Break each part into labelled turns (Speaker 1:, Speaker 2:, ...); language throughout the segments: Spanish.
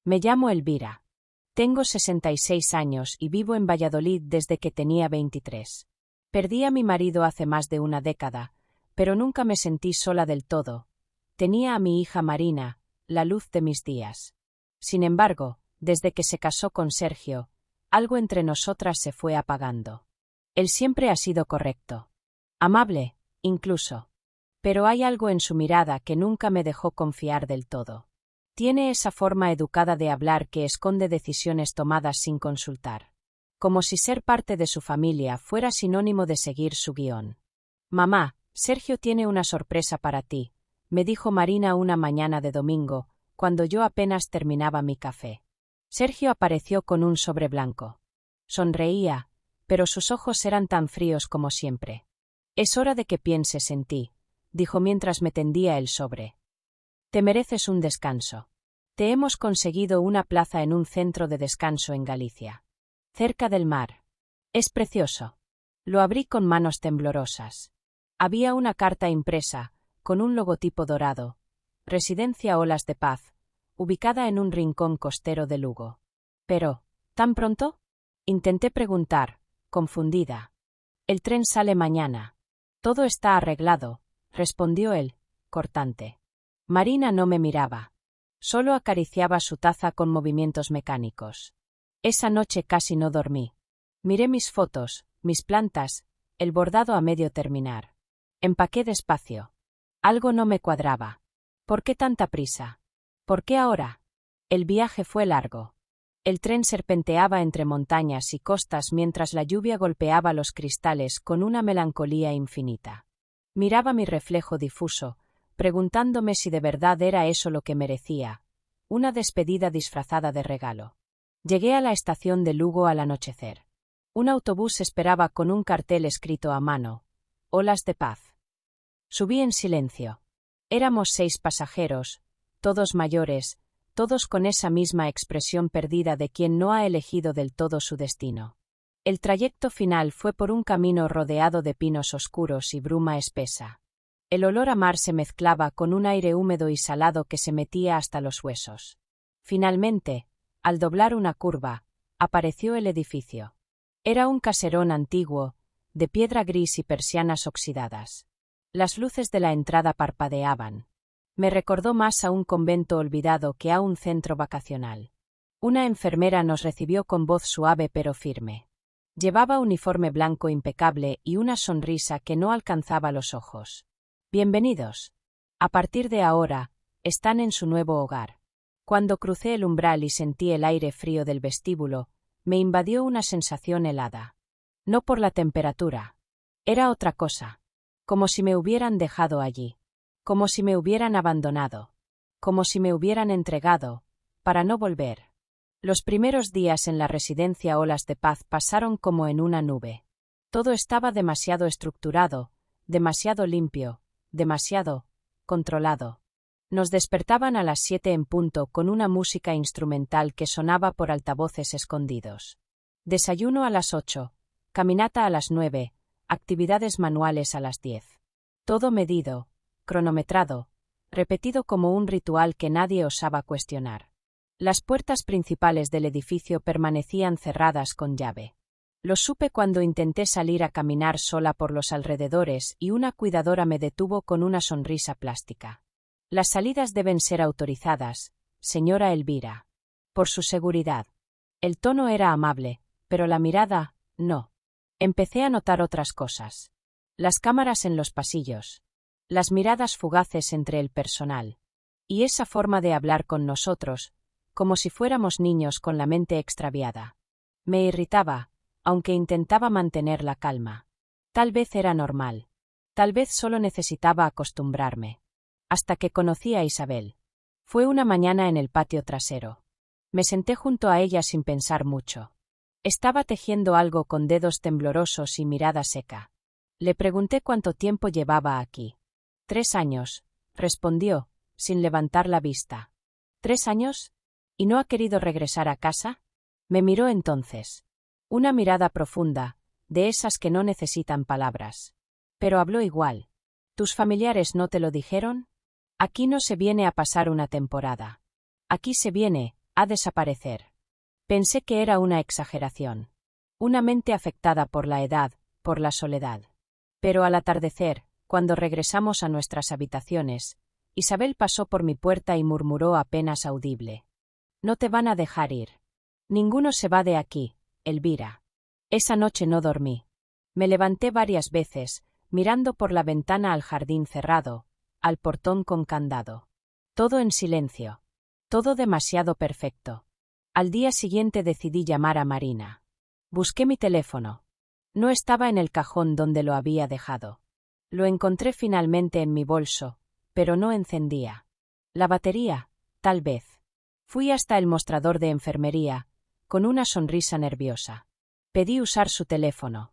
Speaker 1: Me llamo Elvira. Tengo 66 años y vivo en Valladolid desde que tenía 23. Perdí a mi marido hace más de una década, pero nunca me sentí sola del todo. Tenía a mi hija Marina, la luz de mis días. Sin embargo, desde que se casó con Sergio, algo entre nosotras se fue apagando. Él siempre ha sido correcto. Amable, incluso. Pero hay algo en su mirada que nunca me dejó confiar del todo. Tiene esa forma educada de hablar que esconde decisiones tomadas sin consultar. Como si ser parte de su familia fuera sinónimo de seguir su guión. Mamá, Sergio tiene una sorpresa para ti, me dijo Marina una mañana de domingo, cuando yo apenas terminaba mi café. Sergio apareció con un sobre blanco. Sonreía, pero sus ojos eran tan fríos como siempre. Es hora de que pienses en ti, dijo mientras me tendía el sobre. Te mereces un descanso. Te hemos conseguido una plaza en un centro de descanso en Galicia. Cerca del mar. Es precioso. Lo abrí con manos temblorosas. Había una carta impresa, con un logotipo dorado. Residencia Olas de Paz, ubicada en un rincón costero de Lugo. Pero, ¿tan pronto? Intenté preguntar, confundida. El tren sale mañana. Todo está arreglado, respondió él, cortante. Marina no me miraba. Solo acariciaba su taza con movimientos mecánicos. Esa noche casi no dormí. Miré mis fotos, mis plantas, el bordado a medio terminar. Empaqué despacio. Algo no me cuadraba. ¿Por qué tanta prisa? ¿Por qué ahora? El viaje fue largo. El tren serpenteaba entre montañas y costas mientras la lluvia golpeaba los cristales con una melancolía infinita. Miraba mi reflejo difuso, preguntándome si de verdad era eso lo que merecía, una despedida disfrazada de regalo. Llegué a la estación de Lugo al anochecer. Un autobús esperaba con un cartel escrito a mano, Olas de Paz. Subí en silencio. Éramos 6 pasajeros, todos mayores, todos con esa misma expresión perdida de quien no ha elegido del todo su destino. El trayecto final fue por un camino rodeado de pinos oscuros y bruma espesa. El olor a mar se mezclaba con un aire húmedo y salado que se metía hasta los huesos. Finalmente, al doblar una curva, apareció el edificio. Era un caserón antiguo, de piedra gris y persianas oxidadas. Las luces de la entrada parpadeaban. Me recordó más a un convento olvidado que a un centro vacacional. Una enfermera nos recibió con voz suave pero firme. Llevaba uniforme blanco impecable y una sonrisa que no alcanzaba los ojos. Bienvenidos. A partir de ahora, están en su nuevo hogar. Cuando crucé el umbral y sentí el aire frío del vestíbulo, me invadió una sensación helada. No por la temperatura. Era otra cosa. Como si me hubieran dejado allí. Como si me hubieran abandonado. Como si me hubieran entregado, para no volver. Los primeros días en la residencia Olas de Paz pasaron como en una nube. Todo estaba demasiado estructurado, demasiado limpio, demasiado controlado. Nos despertaban a las 7 en punto con una música instrumental que sonaba por altavoces escondidos. Desayuno a las 8, caminata a las 9, actividades manuales a las 10. Todo medido, cronometrado, repetido como un ritual que nadie osaba cuestionar. Las puertas principales del edificio permanecían cerradas con llave. Lo supe cuando intenté salir a caminar sola por los alrededores y una cuidadora me detuvo con una sonrisa plástica. Las salidas deben ser autorizadas, señora Elvira. Por su seguridad. El tono era amable, pero la mirada, no. Empecé a notar otras cosas. Las cámaras en los pasillos. Las miradas fugaces entre el personal. Y esa forma de hablar con nosotros, como si fuéramos niños con la mente extraviada. Me irritaba, aunque intentaba mantener la calma. Tal vez era normal. Tal vez solo necesitaba acostumbrarme. Hasta que conocí a Isabel. Fue una mañana en el patio trasero. Me senté junto a ella sin pensar mucho. Estaba tejiendo algo con dedos temblorosos y mirada seca. Le pregunté cuánto tiempo llevaba aquí. 3 años, respondió, sin levantar la vista. ¿3 años? ¿Y no ha querido regresar a casa? Me miró entonces. Una mirada profunda, de esas que no necesitan palabras. Pero habló igual. ¿Tus familiares no te lo dijeron? Aquí no se viene a pasar una temporada. Aquí se viene A desaparecer. Pensé que era una exageración. Una mente afectada por la edad, por la soledad. Pero al atardecer, cuando regresamos a nuestras habitaciones, Isabel pasó por mi puerta y murmuró apenas audible. No te van a dejar ir. Ninguno se va de aquí, Elvira. Esa noche no dormí. Me levanté varias veces, mirando por la ventana al jardín cerrado, al portón con candado. Todo en silencio. Todo demasiado perfecto. Al día siguiente decidí llamar a Marina. Busqué mi teléfono. No estaba en el cajón donde lo había dejado. Lo encontré finalmente en mi bolso, pero no encendía. La batería, tal vez. Fui hasta el mostrador de enfermería, con una sonrisa nerviosa. Pedí usar su teléfono.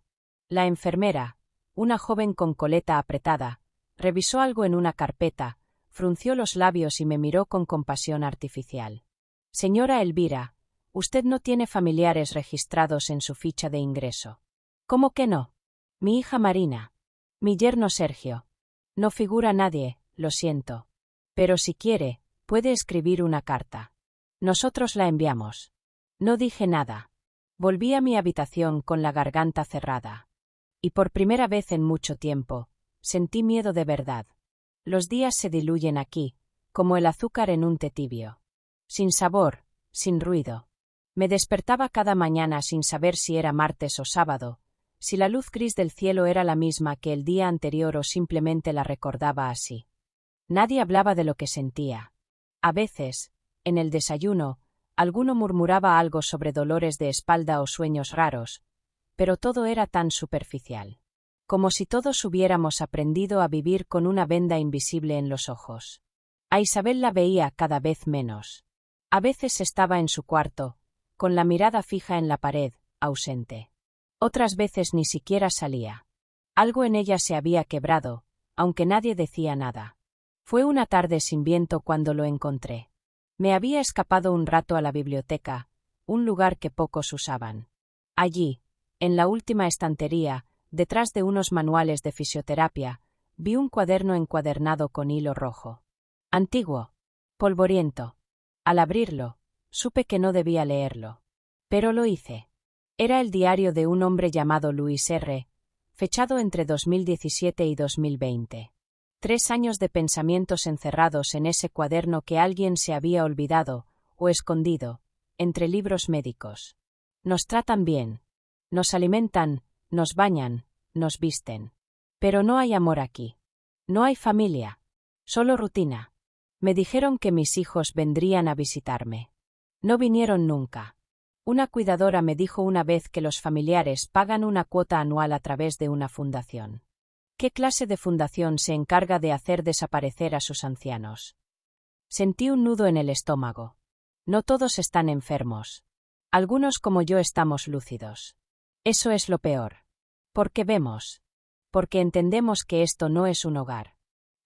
Speaker 1: La enfermera, una joven con coleta apretada, revisó algo en una carpeta, frunció los labios y me miró con compasión artificial. Señora Elvira, usted no tiene familiares registrados en su ficha de ingreso. ¿Cómo que no? Mi hija Marina. Mi yerno Sergio. No figura nadie, lo siento. Pero si quiere, puede escribir una carta. Nosotros la enviamos. No dije nada. Volví a mi habitación con la garganta cerrada. Y por primera vez en mucho tiempo, sentí miedo de verdad. Los días se diluyen aquí, como el azúcar en un té tibio. Sin sabor, sin ruido. Me despertaba cada mañana sin saber si era martes o sábado, si la luz gris del cielo era la misma que el día anterior o simplemente la recordaba así. Nadie hablaba de lo que sentía. A veces, en el desayuno, alguno murmuraba algo sobre dolores de espalda o sueños raros, pero todo era tan superficial. Como si todos hubiéramos aprendido a vivir con una venda invisible en los ojos. A Isabel la veía cada vez menos. A veces estaba en su cuarto, con la mirada fija en la pared, ausente. Otras veces ni siquiera salía. Algo en ella se había quebrado, aunque nadie decía nada. Fue una tarde sin viento cuando lo encontré. Me había escapado un rato a la biblioteca, un lugar que pocos usaban. Allí, en la última estantería, detrás de unos manuales de fisioterapia, vi un cuaderno encuadernado con hilo rojo. Antiguo. Polvoriento. Al abrirlo, supe que no debía leerlo. Pero lo hice. Era el diario de un hombre llamado Luis R., fechado entre 2017 y 2020. 3 años de pensamientos encerrados en ese cuaderno que alguien se había olvidado, o escondido, entre libros médicos. Nos tratan bien. Nos alimentan, nos bañan, nos visten. Pero no hay amor aquí. No hay familia. Solo rutina. Me dijeron que mis hijos vendrían a visitarme. No vinieron nunca. Una cuidadora me dijo una vez que los familiares pagan una cuota anual a través de una fundación. ¿Qué clase de fundación se encarga de hacer desaparecer a sus ancianos? Sentí un nudo en el estómago. No todos están enfermos. Algunos como yo estamos lúcidos. Eso es lo peor. Porque vemos. Porque entendemos que esto no es un hogar.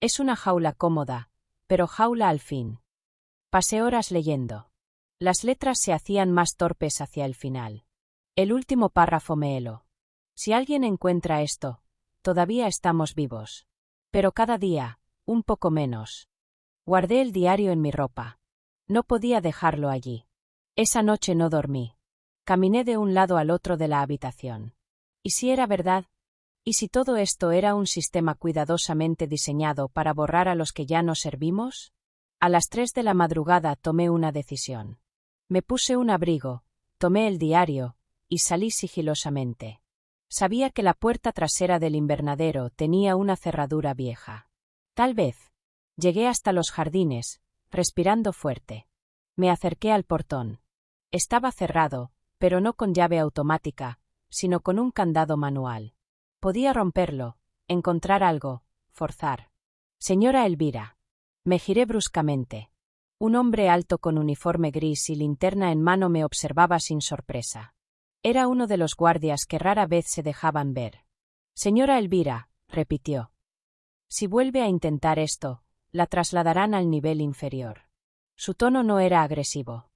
Speaker 1: Es una jaula cómoda, pero jaula al fin. Pasé horas leyendo. Las letras se hacían más torpes hacia el final. El último párrafo me heló. Si alguien encuentra esto, todavía estamos vivos. Pero cada día, un poco menos. Guardé el diario en mi ropa. No podía dejarlo allí. Esa noche no dormí. Caminé de un lado al otro de la habitación. ¿Y si era verdad? ¿Y si todo esto era un sistema cuidadosamente diseñado para borrar a los que ya no servimos? A las 3 de la madrugada tomé una decisión. Me puse un abrigo, tomé el diario, y salí sigilosamente. Sabía que la puerta trasera del invernadero tenía una cerradura vieja. Tal vez. Llegué hasta los jardines, respirando fuerte. Me acerqué al portón. Estaba cerrado, pero no con llave automática, sino con un candado manual. Podía romperlo, encontrar algo, forzar. Señora Elvira. Me giré bruscamente. Un hombre alto con uniforme gris y linterna en mano me observaba sin sorpresa. Era uno de los guardias que rara vez se dejaban ver. Señora Elvira, repitió. Si vuelve a intentar esto, la trasladarán al nivel inferior. Su tono no era agresivo.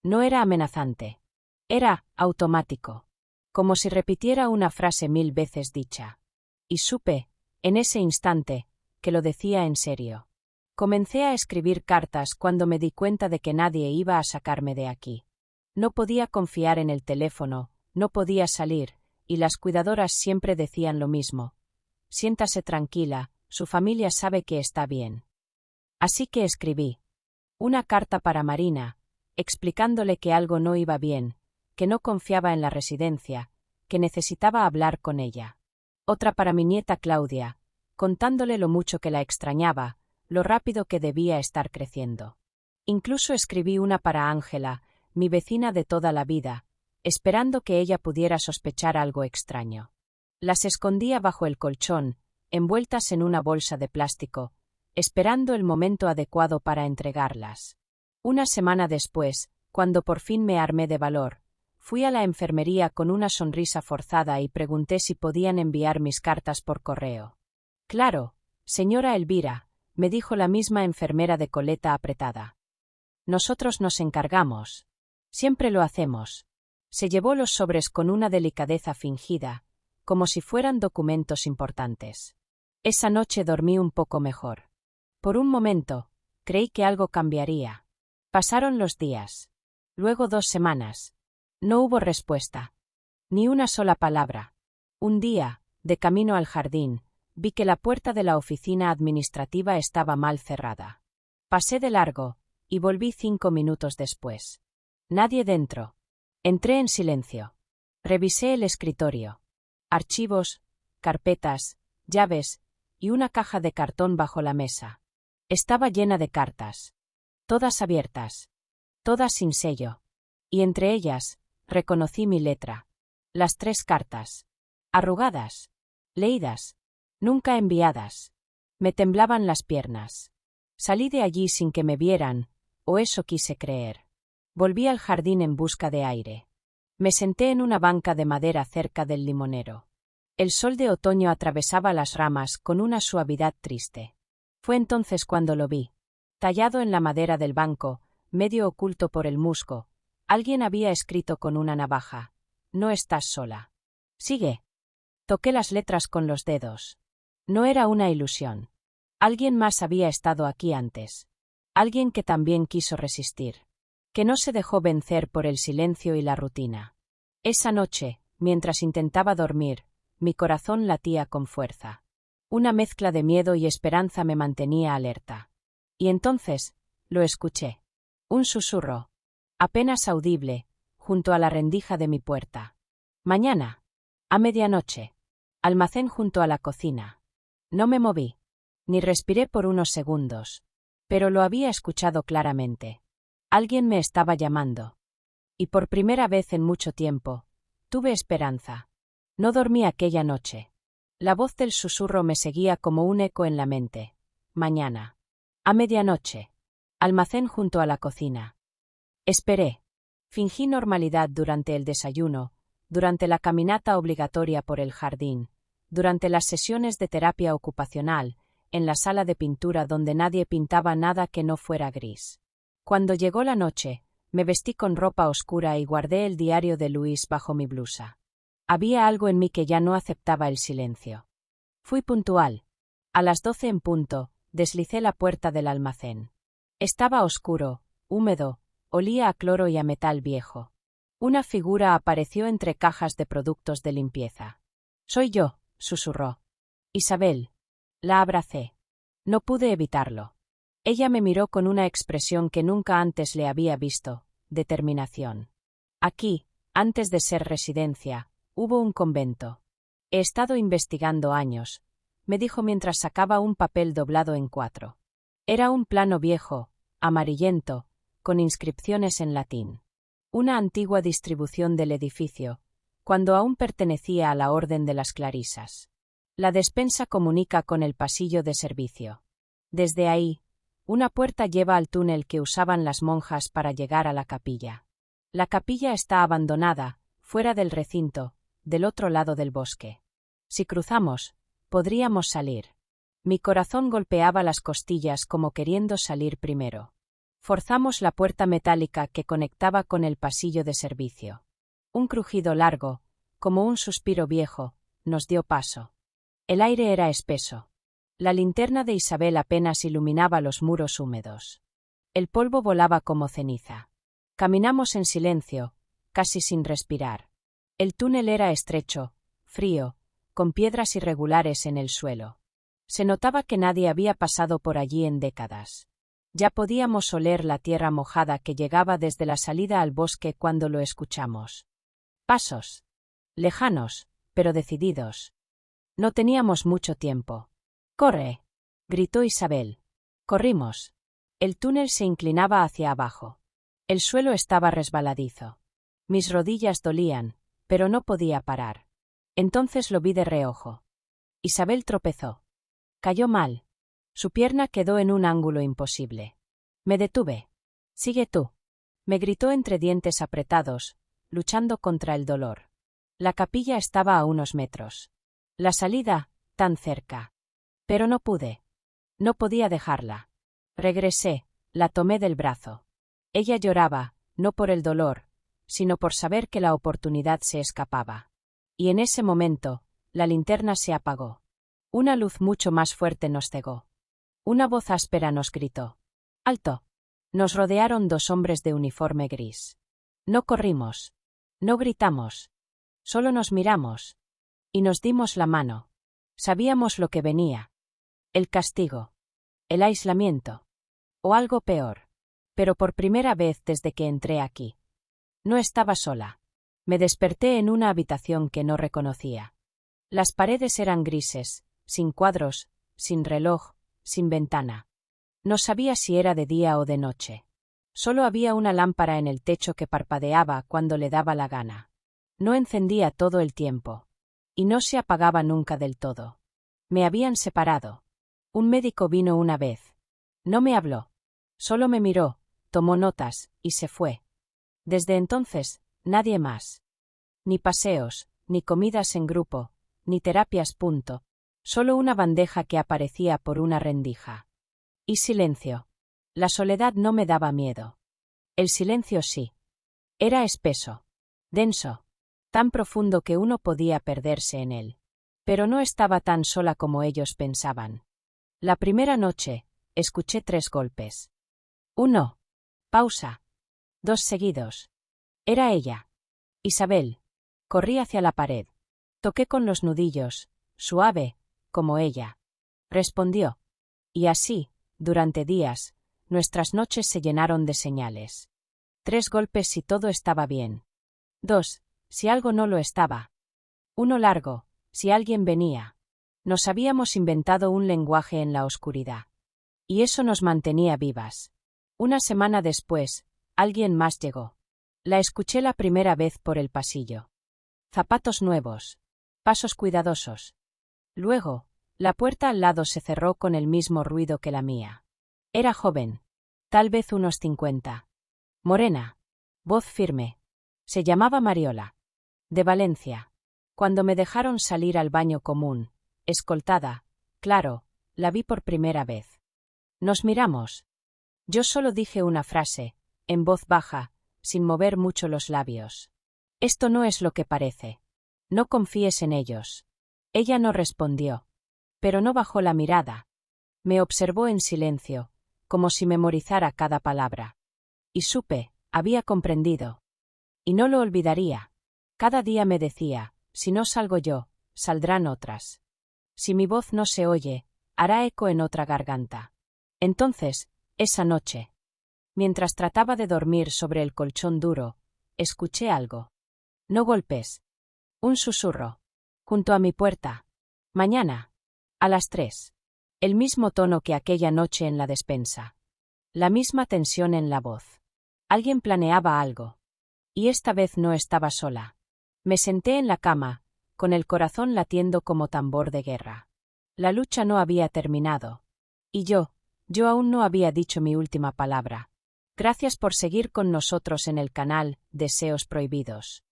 Speaker 1: No era amenazante. Era automático. Como si repitiera una frase 1000 veces dicha. Y supe, en ese instante, que lo decía en serio. Comencé a escribir cartas cuando me di cuenta de que nadie iba a sacarme de aquí. No podía confiar en el teléfono, no podía salir, y las cuidadoras siempre decían lo mismo. Siéntase tranquila, su familia sabe que está bien. Así que escribí una carta para Marina, explicándole que algo no iba bien, que no confiaba en la residencia, que necesitaba hablar con ella. Otra para mi nieta Claudia, contándole lo mucho que la extrañaba, lo rápido que debía estar creciendo. Incluso escribí una para Ángela, mi vecina de toda la vida, esperando que ella pudiera sospechar algo extraño. Las escondía bajo el colchón, envueltas en una bolsa de plástico, esperando el momento adecuado para entregarlas. Una semana después, cuando por fin me armé de valor, fui a la enfermería con una sonrisa forzada y pregunté si podían enviar mis cartas por correo. Claro, señora Elvira, me dijo la misma enfermera de coleta apretada. Nosotros nos encargamos. Siempre lo hacemos. Se llevó los sobres con una delicadeza fingida, como si fueran documentos importantes. Esa noche dormí un poco mejor. Por un momento, creí que algo cambiaría. Pasaron los días. Luego 2 semanas. No hubo respuesta. Ni una sola palabra. Un día, de camino al jardín, vi que la puerta de la oficina administrativa estaba mal cerrada. Pasé de largo, y volví 5 minutos después. Nadie dentro. Entré en silencio. Revisé el escritorio. Archivos, carpetas, llaves, y una caja de cartón bajo la mesa. Estaba llena de cartas. Todas abiertas. Todas sin sello. Y entre ellas, reconocí mi letra. Las 3 cartas. Arrugadas. Leídas. Nunca enviadas. Me temblaban las piernas. Salí de allí sin que me vieran, o eso quise creer. Volví al jardín en busca de aire. Me senté en una banca de madera cerca del limonero. El sol de otoño atravesaba las ramas con una suavidad triste. Fue entonces cuando lo vi. Tallado en la madera del banco, medio oculto por el musgo, alguien había escrito con una navaja: «No estás sola. Sigue». Toqué las letras con los dedos. No era una ilusión. Alguien más había estado aquí antes. Alguien que también quiso resistir. Que no se dejó vencer por el silencio y la rutina. Esa noche, mientras intentaba dormir, mi corazón latía con fuerza. Una mezcla de miedo y esperanza me mantenía alerta. Y entonces, lo escuché. Un susurro. Apenas audible, junto a la rendija de mi puerta. Mañana. A medianoche. Almacén junto a la cocina. No me moví. Ni respiré por unos segundos. Pero lo había escuchado claramente. Alguien me estaba llamando. Y por primera vez en mucho tiempo, tuve esperanza. No dormí aquella noche. La voz del susurro me seguía como un eco en la mente. Mañana. A medianoche. Almacén junto a la cocina. Esperé. Fingí normalidad durante el desayuno, durante la caminata obligatoria por el jardín, durante las sesiones de terapia ocupacional, en la sala de pintura donde nadie pintaba nada que no fuera gris. Cuando llegó la noche, me vestí con ropa oscura y guardé el diario de Luis bajo mi blusa. Había algo en mí que ya no aceptaba el silencio. Fui puntual. A las 12 en punto, deslicé la puerta del almacén. Estaba oscuro, húmedo, olía a cloro y a metal viejo. Una figura apareció entre cajas de productos de limpieza. «Soy yo», susurró. «Isabel». La abracé. No pude evitarlo. Ella me miró con una expresión que nunca antes le había visto: determinación. «Aquí, antes de ser residencia, hubo un convento. He estado investigando años», me dijo mientras sacaba un papel doblado en 4. Era un plano viejo, amarillento, con inscripciones en latín. Una antigua distribución del edificio, cuando aún pertenecía a la Orden de las Clarisas. La despensa comunica con el pasillo de servicio. Desde ahí, una puerta lleva al túnel que usaban las monjas para llegar a la capilla. La capilla está abandonada, fuera del recinto, del otro lado del bosque. Si cruzamos, podríamos salir. Mi corazón golpeaba las costillas como queriendo salir primero. Forzamos la puerta metálica que conectaba con el pasillo de servicio. Un crujido largo, como un suspiro viejo, nos dio paso. El aire era espeso. La linterna de Isabel apenas iluminaba los muros húmedos. El polvo volaba como ceniza. Caminamos en silencio, casi sin respirar. El túnel era estrecho, frío, con piedras irregulares en el suelo. Se notaba que nadie había pasado por allí en décadas. Ya podíamos oler la tierra mojada que llegaba desde la salida al bosque cuando lo escuchamos. Pasos. Lejanos, pero decididos. No teníamos mucho tiempo. ¡Corre!, gritó Isabel. Corrimos. El túnel se inclinaba hacia abajo. El suelo estaba resbaladizo. Mis rodillas dolían, pero no podía parar. Entonces lo vi de reojo. Isabel tropezó. Cayó mal. Su pierna quedó en un ángulo imposible. Me detuve. «Sigue tú», me gritó entre dientes apretados, luchando contra el dolor. La capilla estaba a unos metros. La salida, tan cerca. Pero no pude. No podía dejarla. Regresé, la tomé del brazo. Ella lloraba, no por el dolor, sino por saber que la oportunidad se escapaba. Y en ese momento, la linterna se apagó. Una luz mucho más fuerte nos cegó. Una voz áspera nos gritó. «¡Alto!». Nos rodearon dos hombres de uniforme gris. No corrimos. No gritamos. Solo nos miramos. Y nos dimos la mano. Sabíamos lo que venía. El castigo. El aislamiento. O algo peor. Pero por primera vez desde que entré aquí. No estaba sola. Me desperté en una habitación que no reconocía. Las paredes eran grises, sin cuadros, sin reloj, sin ventana. No sabía si era de día o de noche. Solo había una lámpara en el techo que parpadeaba cuando le daba la gana. No encendía todo el tiempo. Y no se apagaba nunca del todo. Me habían separado. Un médico vino una vez. No me habló. Solo me miró, tomó notas, y se fue. Desde entonces, nadie más. Ni paseos, ni comidas en grupo, ni terapias. Solo una bandeja que aparecía por una rendija. Y silencio. La soledad no me daba miedo. El silencio sí. Era espeso. Denso. Tan profundo que uno podía perderse en él. Pero no estaba tan sola como ellos pensaban. La primera noche, escuché 3 golpes. 1. Pausa. 2 seguidos. Era ella. Isabel. Corrí hacia la pared. Toqué con los nudillos, suave, como ella. Respondió. Y así, durante días, nuestras noches se llenaron de señales. 3 golpes si todo estaba bien. 2, si algo no lo estaba. 1 largo, si alguien venía. Nos habíamos inventado un lenguaje en la oscuridad. Y eso nos mantenía vivas. Una semana después, alguien más llegó. La escuché la primera vez por el pasillo. Zapatos nuevos. Pasos cuidadosos. Luego, la puerta al lado se cerró con el mismo ruido que la mía. Era joven. Tal vez unos 50. Morena. Voz firme. Se llamaba Mariola. De Valencia. Cuando me dejaron salir al baño común, escoltada, claro, la vi por primera vez. Nos miramos. Yo solo dije una frase, en voz baja, sin mover mucho los labios. Esto no es lo que parece. No confíes en ellos. Ella no respondió. Pero no bajó la mirada. Me observó en silencio, como si memorizara cada palabra. Y supe, había comprendido. Y no lo olvidaría. Cada día me decía, si no salgo yo, saldrán otras. Si mi voz no se oye, hará eco en otra garganta. Entonces, esa noche, mientras trataba de dormir sobre el colchón duro, escuché algo. No golpes. Un susurro. Junto a mi puerta. Mañana. A las 3. El mismo tono que aquella noche en la despensa. La misma tensión en la voz. Alguien planeaba algo. Y esta vez no estaba sola. Me senté en la cama, con el corazón latiendo como tambor de guerra. La lucha no había terminado. Y yo aún no había dicho mi última palabra. Gracias por seguir con nosotros en el canal Deseos Prohibidos.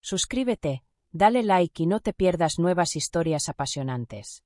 Speaker 1: Suscríbete, dale like y no te pierdas nuevas historias apasionantes.